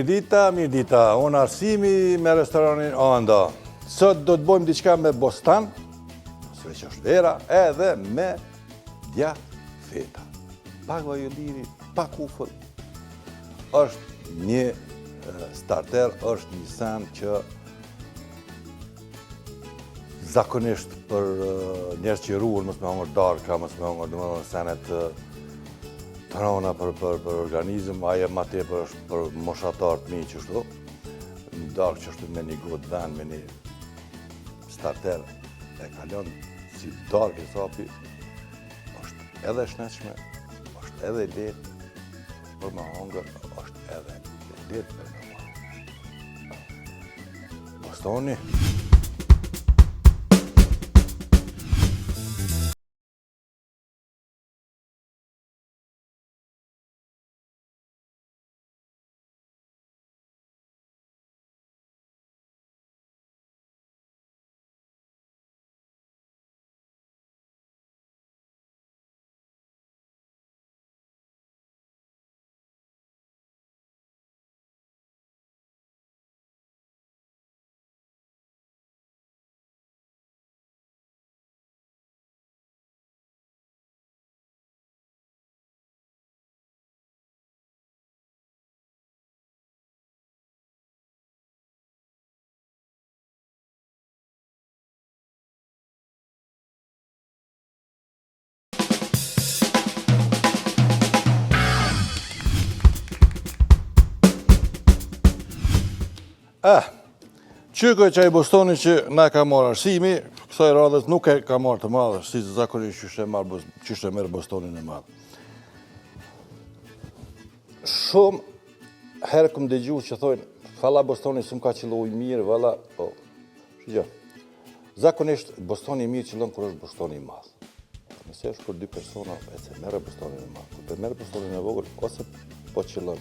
Mirë dita, unë Arsimi me restoranin Anda. Sot do të bojmë diçka me bostan, se që është vera, edhe me djath feta. Pak vajoliri, pak ufull. Është një starter, është një sen që zakonisht për njerëz që ruhen, mos me hongër darka, mos me hongër domethënë senet të rona për organizëm, aje ma tepër është për moshatar të mi qështu. Një darkë qështu me një gotë ven, me një starter e kalon si darkë e sapi, është edhe shnetshme, është edhe letë për me hongër, është edhe letë për me hongër. Bostoni. Qyko e qaj bostoni që na ka marrë Arsimi, kësaj radhës nuk e ka marrë të madhë, si zakonisht qështë e merë bostonin e madhë. Shumë herë këm dëgju që thojnë, falla bostoni së më ka qëllu i mirë, valla, po, shqyqo. Zakonisht bostoni i mirë qëllon kër është bostoni i madhë. Nëse është për dy persona, e se merë bostonin e madhë. Kër merë bostonin e vogël, ose po qëllon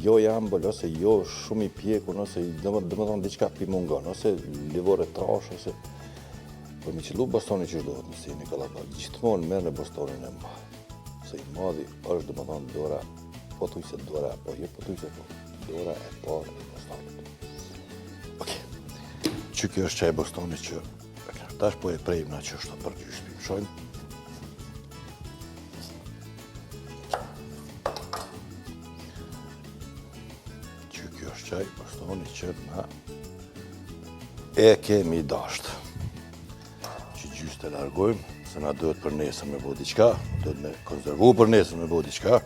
jo jambël, ose jo shumë i pjekun, ose dëmëton diqka pi mungon, ose livore trash, ose... Për mi qëllu bostoni që shdohet në si një kalabak, gjithmonë merë në bostonin e madhë. Se i madhi është dëmëton dora, po tuj se dora, po jo po tuj se po, dora e parë e bostonit. Oke, që kjo është qaj bostoni që, tash po e prejmë na që është të përgjyshtim, shojnë. Qaj bostoni që na e kemi dashtë. Që gjysë të largojmë, se na duhet për nesër me bo diqka, duhet me konservu për nesër me bo diqka,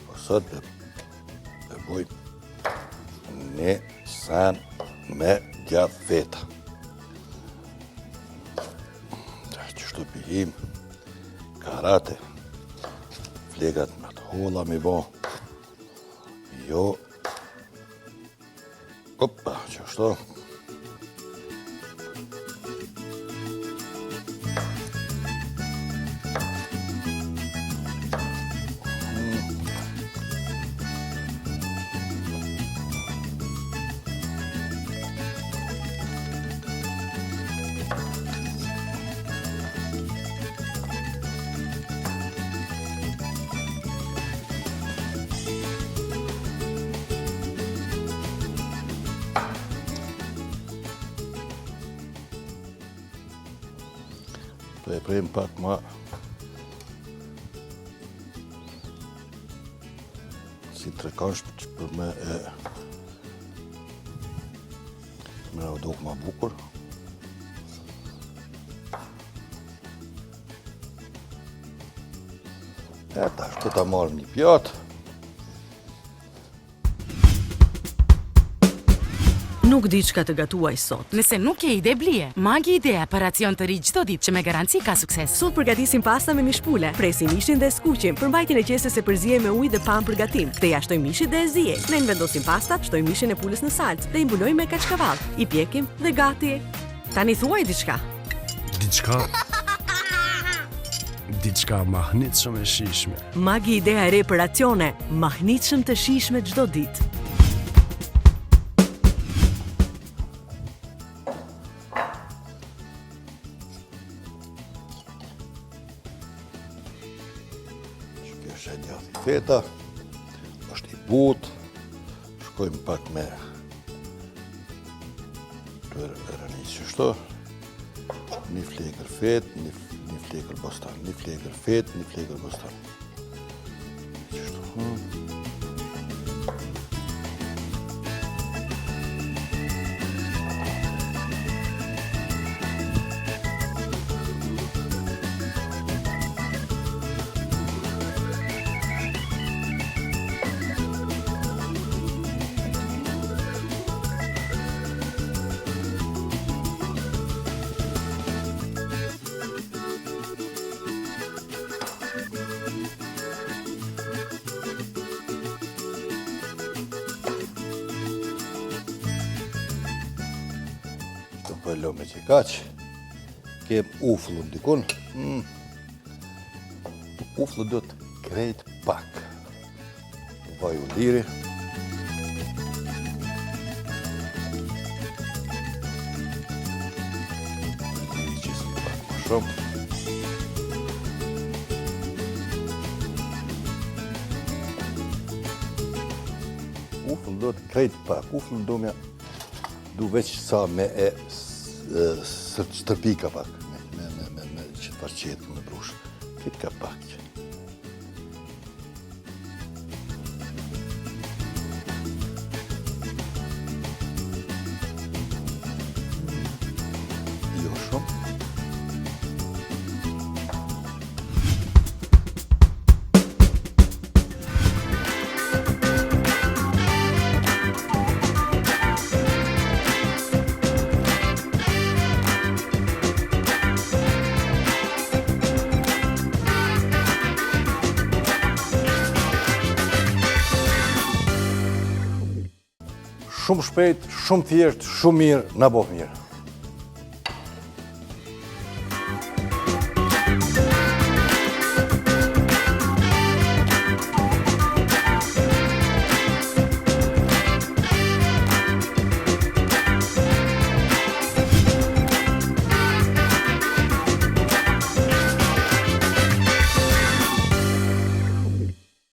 po sot dhe bojmë një sen me djath feta. Qështu pihim, karate, flegat me të holla mi bo, jo, Opa, qështu. Të e prejmë pak ma si trekansh për me e me në duk ma bukur. E tash ku ta marrëm një pjatë. Nuk di çka të gatuaj sot. Nëse nuk ke ide blije, Magi Idea për racion të ri çdo ditë që me garanci ka sukses. Sot përgatisim pasta me mishpule, presim mishin dhe skuqim, për mbajtjen e qesës e përziej me ujë dhe pam përgatim. Kthej jashtoj mishit dhe e ziej. Ne vendosim pastat, shtoj mishin e pulës në salcë dhe i mbulojmë me kaçkavall. I pjekim dhe gati. Tani thuaj diçka. Diçka mahnitshëm e shijshme. Magi Idea e re për racione, mahnitshëm të shijshme çdo ditë. Është e djathi feta, është i butë, shkojmë pak me të rëni qështu. Një flegër fet, një flegër bostan, një flegër fet, një flegër bostan. Qështu. Pëllo me që kaq, kem ufllu ndikun. Ufllu do të krejt pak. Vaj u liri. Qisë pak më shumë. Ufllu do të krejt pak. Ufllu do me du veç sa me e stërpika pak, me që të parqetë me brush. Këtë ka pak. Jo shumë. Shumë shpejt, shumë thjesht, shumë mirë, na boh mirë.